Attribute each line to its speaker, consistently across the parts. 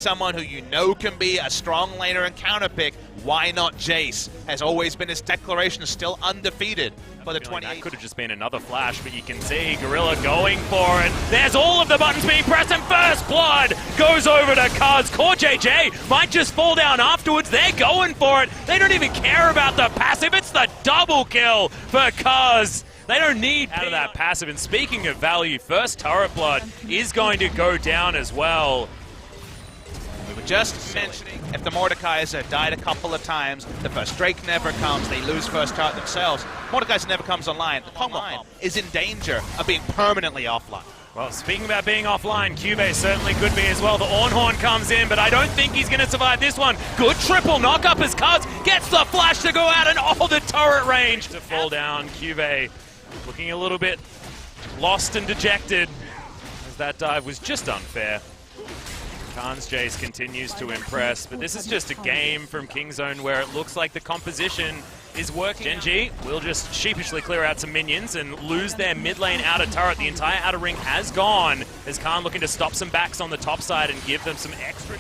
Speaker 1: Someone who you know can be a strong laner and counter pick, why not Jace? Has always been his declaration, still undefeated for the 28.
Speaker 2: That could have just been another flash, but you can see Gorilla going for it. There's all of the buttons being pressed, and First Blood goes over to Cuz. Core.J.J might just fall down afterwards. They're going for it. They don't even care about the passive. It's the double kill for Cuz. They don't need out of that passive. And speaking of value, First Turret Blood is going to go down as well.
Speaker 1: We were just mentioning, if the Mordekaiser died a couple of times, the first Drake never comes, they lose first turret themselves. Mordekaiser never comes online. The Kongmon is in danger of being permanently offline.
Speaker 2: Well, speaking about being offline, Cube certainly could be as well. The Ornhorn comes in, but I don't think he's going to survive this one. Good triple knock-up as Cuz gets the flash to go out, and all the turret range to fall down. Cube looking a little bit lost and dejected, as that dive was just unfair. Khan's Jace continues to impress, but this is just a game from Kingzone where it looks like the composition is working. Gen.G will just sheepishly clear out some minions and lose their mid lane outer turret. The entire outer ring has gone, as Khan looking to stop some backs on the top side and give them some extra.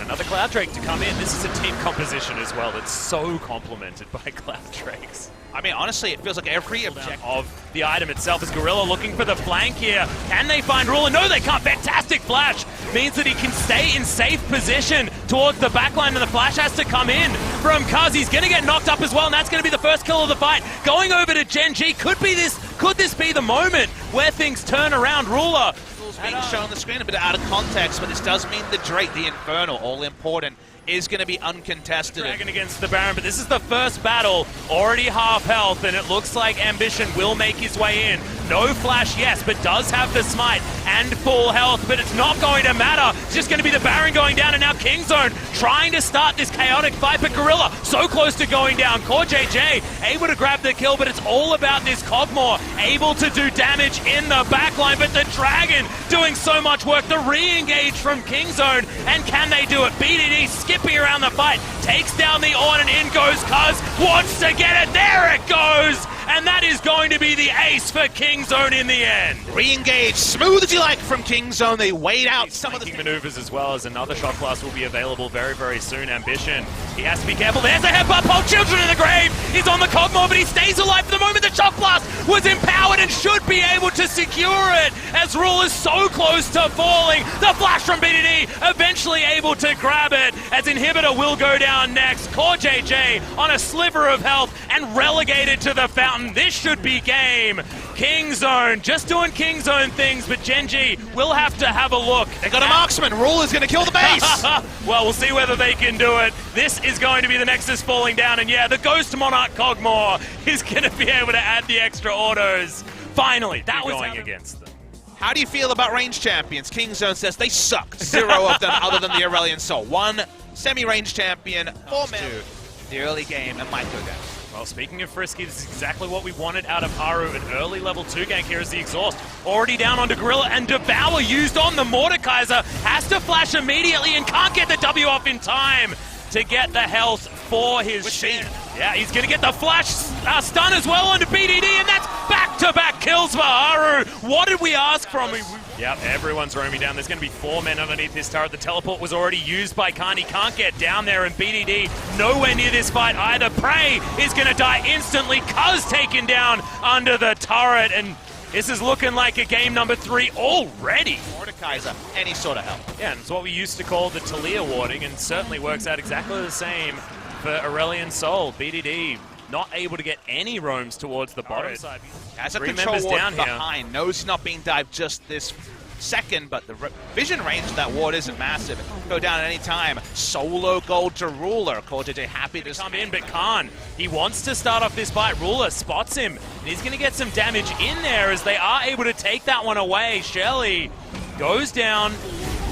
Speaker 2: Another Cloud Drake to come in. This is a team composition as well that's so complemented by Cloud Drakes.
Speaker 1: I mean, honestly, it feels like every objective
Speaker 2: of the item itself is Gorilla looking for the flank here. Can they find Ruler? No, they can't. Fantastic flash. Means that he can stay in safe position towards the backline, and the flash has to come in from Cuz. He's going to get knocked up as well, and that's going to be the first kill of the fight. Going over to Gen.G. Could this be the moment where things turn around? Ruler
Speaker 1: being shown on the screen a bit out of context, but this does mean the Drake, the Infernal, all important, is going to be uncontested.
Speaker 2: Dragon against the Baron, but this is the first battle, already half health, and it looks like Ambition will make his way in. No flash, yes, but does have the smite and full health, but it's not going to matter. It's just going to be the Baron going down, and now Kingzone trying to start this chaotic fight, but Gorilla so close to going down. Core.J.J able to grab the kill, but it's all about this Cogmore able to do damage in the backline, but the Dragon doing so much work. The re-engage from Kingzone, and can they do it? BDD skipping around the fight, takes down the Ornn, and in goes Cuz, wants to get it, there it goes! And that is going to be the ace for Kingzone in the end.
Speaker 1: Re-engage, smooth as you like from Kingzone. They wait out some of the
Speaker 2: maneuvers as well, as another shot class will be available very, very soon. Ambition, he has to be careful. There's a headbutt. Pole Children in the grave. He's on the Cogmore, but he stays alive for the moment. The shot blast was empowered and should be able to secure it, as Rule is so close to falling. The flash from BDD eventually able to grab it, as Inhibitor will go down next. Core.J.J on a sliver of health and relegated to the fountain. This should be game. Kingzone just doing Kingzone things, but Gen.G will have to have a look.
Speaker 1: They got a marksman. Rule is going to kill the base.
Speaker 2: Well, we'll see whether they can do it. This is going to be the Nexus falling down, and yeah, the Ghost Monarch Cogmore is going to be able to add the extra autos. Finally, that was going against them.
Speaker 1: How do you feel about range champions? Kingzone says they suck. 0 of them other than the Aurelion Sol. 1 semi-range champion, 4 men. The early game, and might go down.
Speaker 2: Well, speaking of Frisky, this is exactly what we wanted out of Haru. An early level 2 gank here as the exhaust. Already down onto Gorilla, and Devour used on the Mordekaiser. Has to flash immediately and can't get the W off in time to get the health for his shield. Yeah, he's going to get the flash stun as well onto BDD, and that's back-to-back kills for Haru. What did we ask from him? Yep, everyone's roaming down. There's going to be 4 men underneath this turret. The teleport was already used by Khan. He can't get down there, and BDD nowhere near this fight either. Prey is going to die instantly. Cuz taken down under the turret, and this is looking like a game number 3 already.
Speaker 1: Mordekaiser, any sort of help.
Speaker 2: Yeah, and it's what we used to call the Talia warding, and certainly works out exactly the same for Aurelion Sol. BDD not able to get any roams towards the bottom side.
Speaker 1: As a control ward behind, here. Knows he's not being dived just this second, but the vision range of that ward isn't massive. Go down at any time. Solo gold to Ruler. Core.J.J happy to
Speaker 2: come in, but Khan, he wants to start off this fight. Ruler spots him, and he's going to get some damage in there as they are able to take that one away. Shelly goes down.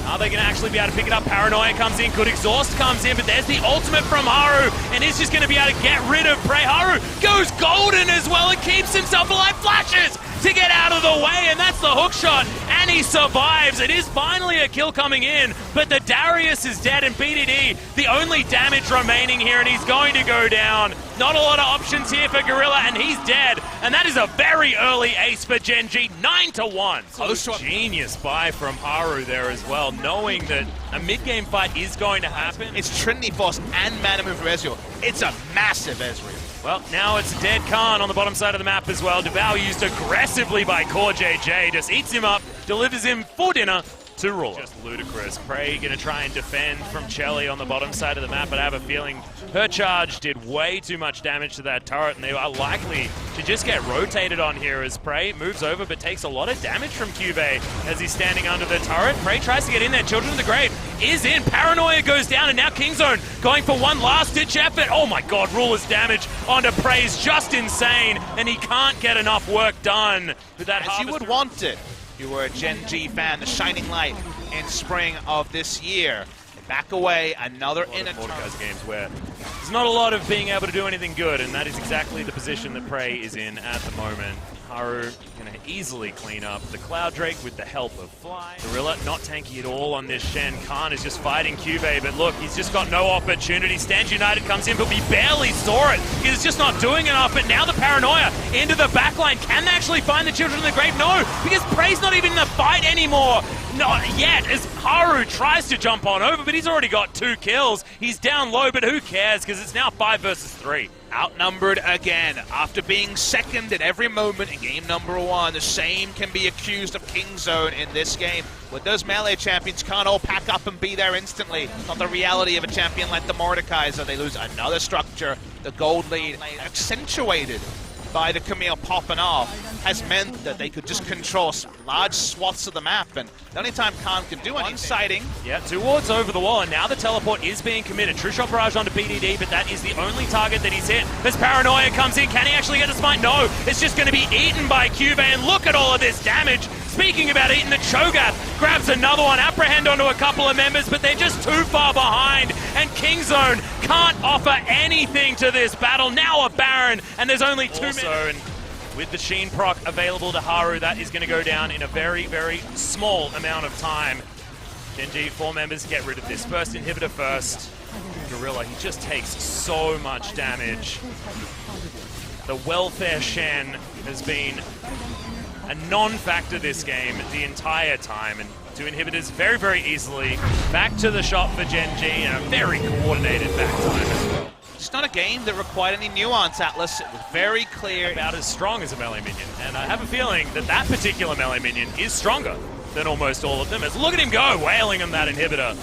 Speaker 2: Are they going to actually be able to pick it up? Paranoia comes in, good exhaust comes in, but there's the ultimate from Haru, and he's just going to be able to get rid of Prey. Haru goes golden as well and keeps himself alive. Flashes to get out of the way, and that's the hook shot, and he survives. It is finally a kill coming in, but the Darius is dead, and BDD, the only damage remaining here, and he's going to go down. Not a lot of options here for Gorilla, and he's dead, and that is a very early ace for Gen.G, 9-1. So genius buy from Haru there as well, knowing that a mid-game fight is going to happen.
Speaker 1: It's Trinity Force and Mana Move for Ezreal. It's a massive Ezreal.
Speaker 2: Well, now it's Dead Khan on the bottom side of the map as well. Devour used aggressively by Gen.G. Just eats him up, delivers him for dinner to Ruler. Just ludicrous. Prey going to try and defend from Chelly on the bottom side of the map, but I have a feeling her charge did way too much damage to that turret, and they are likely to just get rotated on here as Prey moves over, but takes a lot of damage from Cube as he's standing under the turret. Prey tries to get in there. Children of the Grave is in. Paranoia goes down, and now Kingzone going for one last-ditch effort. Oh my god, Ruler's damage onto Prey is just insane, and he can't get enough work done with that.
Speaker 1: As you would want it. You were a Gen.G fan, the shining light in spring of this year. Back away, another in a
Speaker 2: Mordekai's games where there's not a lot of being able to do anything good, and that is exactly the position that Prey is in at the moment. Haru going to easily clean up the Cloud Drake with the help of Fly. Gorilla not tanky at all on this Shen. Khan is just fighting Cube, but look, he's just got no opportunity. Stand United comes in, but we barely saw it because it's just not doing enough. But now the Paranoia into the backline. Can they actually find the Children of the Grave? No, because Prey's not even in the fight anymore. Not yet, as Haru tries to jump on over, but he's already got 2 kills. He's down low, but who cares, because it's now 5 versus 3.
Speaker 1: Outnumbered again. After being second at every moment in game number 1, the same can be accused of Kingzone in this game. But those melee champions can't all pack up and be there instantly. Not the reality of a champion like the Mordekaiser. So they lose another structure. The gold lead, accentuated by the Camille popping off, has meant that they could just control large swaths of the map, and the only time Khan could do anything. Sighting.
Speaker 2: Yeah, 2 wards over the wall, and now the teleport is being committed. True Shot Barrage onto BDD, but that is the only target that he's hit. As Paranoia comes in, can he actually get the smite? No, it's just going to be eaten by Cube, and look at all of this damage. Speaking about eating, the Cho'Gath grabs another one, apprehend onto a couple of members, but they're just too far behind, and Kingzone can't offer anything to this battle. Now a Baron, and there's only 2 minutes. And with the Sheen proc available to Haru, that is going to go down in a very, very small amount of time. Gen.G, 4 members, get rid of this. First inhibitor first. Gorilla, he just takes so much damage. The welfare Shen has been a non-factor this game the entire time, and 2 inhibitors very, very easily. Back to the shot for Gen.G, and a very coordinated back time as well.
Speaker 1: It's not a game that required any nuance, Atlas. It was very clear.
Speaker 2: About as strong as a melee minion, and I have a feeling that that particular melee minion is stronger than almost all of them. As look at him go, wailing on that inhibitor.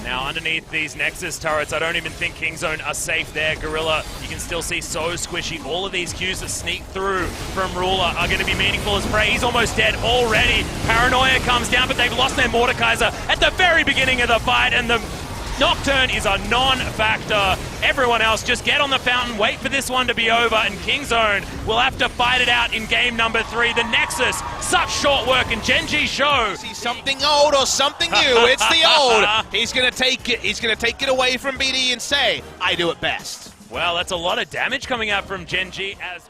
Speaker 2: Now underneath these Nexus turrets, I don't even think Kingzone are safe there. Gorilla, you can still see so squishy. All of these Qs that sneak through from Ruler are going to be meaningful as Prey. He's almost dead already. Paranoia comes down, but they've lost their Mordekaiser at the very beginning of the fight, and the Nocturne is a non-factor. Everyone else just get on the fountain, wait for this one to be over, and Kingzone will have to fight it out in game number 3. The Nexus, such short work, and Gen.G show.
Speaker 1: See something old or something new. It's the old. He's gonna take it. He's gonna take it away from BD and say, "I do it best."
Speaker 2: Well, that's a lot of damage coming out from Gen.G as...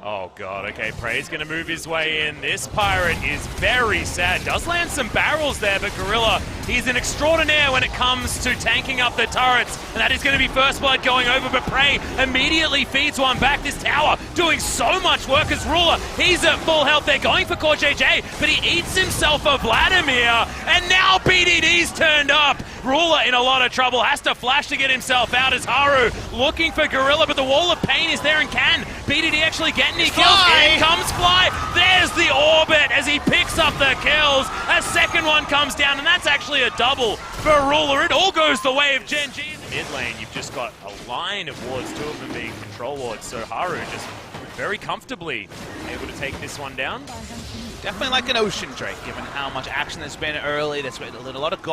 Speaker 2: Oh god, okay, Prey's gonna move his way in. This Pirate is very sad. Does land some barrels there, but Gorilla, he's an extraordinaire when it comes to tanking up the turrets. And that is gonna be First Blood going over, but Prey immediately feeds one back. This tower doing so much work as Ruler. He's at full health. They're going for Gen.G, but he eats himself a Vladimir. And now BDD's turned up. Ruler in a lot of trouble, has to flash to get himself out as Haru looking for Gorilla, but the Wall of Pain is there, and can BDD actually get any kills? In comes Fly, there's the Orbit as he picks up the kills. A second one comes down, and that's actually a double for Ruler. It all goes the way of Gen.G. Mid lane, you've just got a line of wards, 2 of them being control wards, so Haru just very comfortably able to take this one down.
Speaker 1: Definitely like an Ocean Drake, given how much action there's been early. There's been a lot of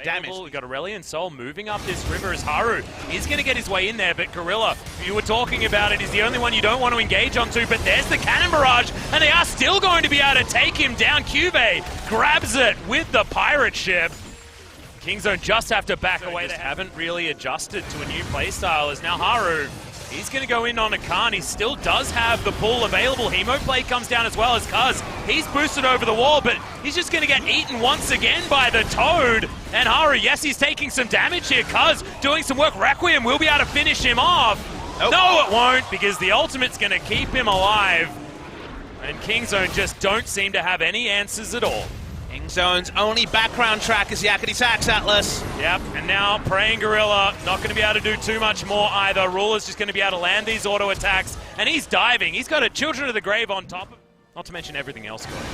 Speaker 1: damage.
Speaker 2: We've got Aurelion Sol moving up this river as Haru is going to get his way in there, but Gorilla, you were talking about it, is the only one you don't want to engage onto, but there's the Cannon Barrage, and they are still going to be able to take him down. Cube grabs it with the pirate ship. Kingzone just have to back away. They haven't really adjusted to a new playstyle, as now Haru, he's going to go in on a Khan. He still does have the pull available. Hemoplay comes down as well as Kuz. He's boosted over the wall, but he's just going to get eaten once again by the Toad. And Haru, yes, he's taking some damage here. Kuz doing some work. Requiem will be able to finish him off. Nope. No, it won't, because the ultimate's going to keep him alive. And Kingzone just don't seem to have any answers at all.
Speaker 1: Kingzone's only background track is Yakety Sax Atlas.
Speaker 2: Yep, and now Praying Gorilla not going to be able to do too much more either. Ruler's just going to be able to land these auto attacks, and he's diving. He's got a Children of the Grave on top of, not to mention everything else going on.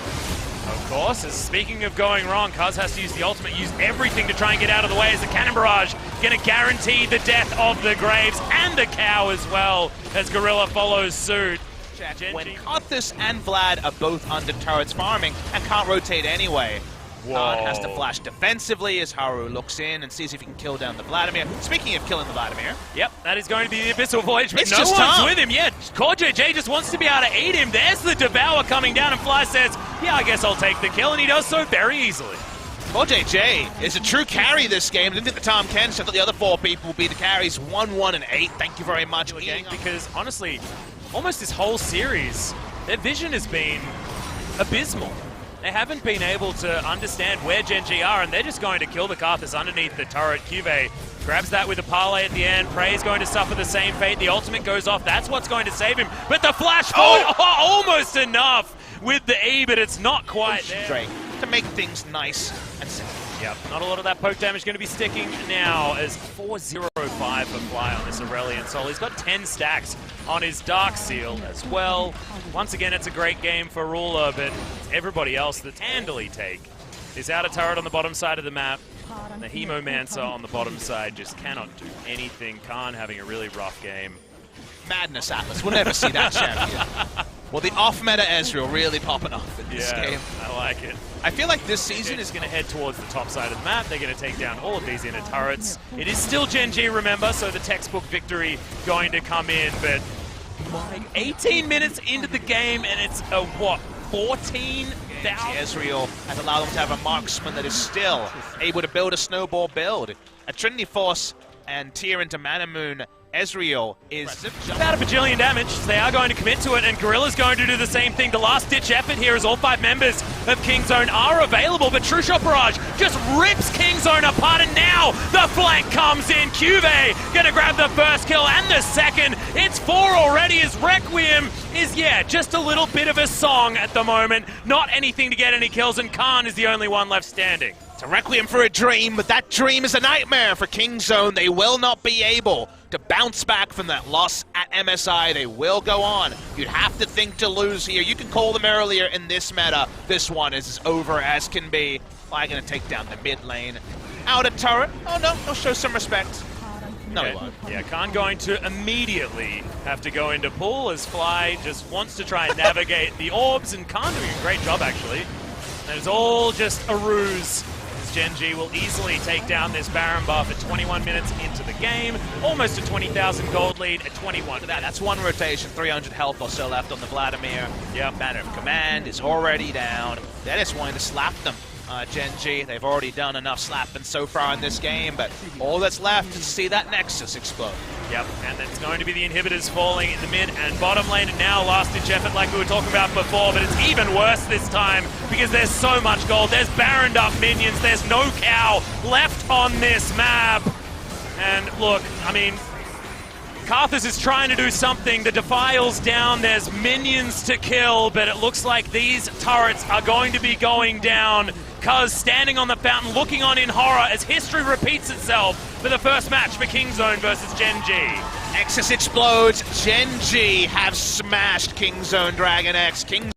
Speaker 2: Of course, as speaking of going wrong, Kuz has to use the ultimate, use everything to try and get out of the way as the Cannon Barrage going to guarantee the death of the Graves and the cow as well as Gorilla follows suit.
Speaker 1: When Karthus and Vlad are both under turrets farming and can't rotate anyway. Khan has to flash defensively as Haru looks in and sees if he can kill down the Vladimir. Speaking of killing the Vladimir.
Speaker 2: Yep, that is going to be the Abyssal Voyage, but
Speaker 1: it's
Speaker 2: no
Speaker 1: just
Speaker 2: one's
Speaker 1: Tom.
Speaker 2: with him yet. Core JJ just wants to be able to aid him. There's the Devour coming down, and Fly says, yeah, I guess I'll take the kill, and he does so very easily.
Speaker 1: Core JJ is a true carry this game. I didn't think the Tom Ken, so I thought the other four people would be the carries. 1, 1, and 8. Thank you very much.
Speaker 2: Because, honestly, almost this whole series, their vision has been abysmal. They haven't been able to understand where Gen.G are, and they're just going to kill the Karthus underneath the turret. Cuvée grabs that with a parlay at the end. Prey's going to suffer the same fate. The ultimate goes off. That's what's going to save him. But the flash forward, almost enough with the E, but it's not quite there.
Speaker 1: Drake to make things nice and simple.
Speaker 2: Yep, not a lot of that poke damage going to be sticking now as 4-0-5 for Fly on this Aurelion Soul. He's got 10 stacks on his Dark Seal as well. Once again, it's a great game for Ruler, but everybody else that's handily take is out of turret on the bottom side of the map. The Hemomancer on the bottom side just cannot do anything. Khan having a really rough game.
Speaker 1: Madness, Atlas. We'll never see that champion. Well, the off-meta Ezreal really popping off in this game.
Speaker 2: I like it.
Speaker 1: I feel like this season
Speaker 2: is going to head towards the top side of the map. They're going to take down all of these inner turrets. It is still Gen.G, remember, so the textbook victory going to come in, but 18 minutes into the game, and it's a, what, 14,000?
Speaker 1: Ezreal has allowed them to have a marksman that is still able to build a snowball build. A Trinity Force and tier into Mana Moon. Ezreal is
Speaker 2: about a bajillion damage. They are going to commit to it, and Gorilla's going to do the same thing. The last-ditch effort here is all 5 members of Kingzone are available, but True Shot Barrage just rips Kingzone apart, and now the flank comes in. Cuvée gonna grab the first kill and the second. It's 4 already as Requiem is, just a little bit of a song at the moment. Not anything to get any kills, and Khan is the only one left standing.
Speaker 1: It's a Requiem for a dream, but that dream is a nightmare for Kingzone. They will not be able to bounce back from that loss at MSI. They will go on. You'd have to think to lose here. You can call them earlier in this meta. This one is as over as can be. Fly gonna take down the mid lane. Out of turret. Oh no, he'll show some respect. No, he won't.
Speaker 2: Yeah, Khan going to immediately have to go into pool as Fly just wants to try and navigate the orbs, and Khan doing a great job actually. And it's all just a ruse. Gen.G will easily take down this Baron buff at 21 minutes into the game. Almost a 20,000 gold lead at 21.
Speaker 1: That's one rotation, 300 health or so left on the Vladimir.
Speaker 2: Yep.
Speaker 1: Banner of Command is already down. They're just wanting to slap them. Gen.G, they've already done enough slapping so far in this game, but all that's left is to see that Nexus explode.
Speaker 2: Yep, and it's going to be the inhibitors falling in the mid and bottom lane, and now last-ditch effort like we were talking about before, but it's even worse this time because there's so much gold. There's Baroned up minions, there's no cow left on this map. And look, I mean, Karthus is trying to do something. The Defile's down, there's minions to kill, but it looks like these turrets are going to be going down. Kuz standing on the fountain, looking on in horror as history repeats itself for the first match for Kingzone versus Gen.G.
Speaker 1: Nexus explodes. Gen.G have smashed Kingzone Dragon X.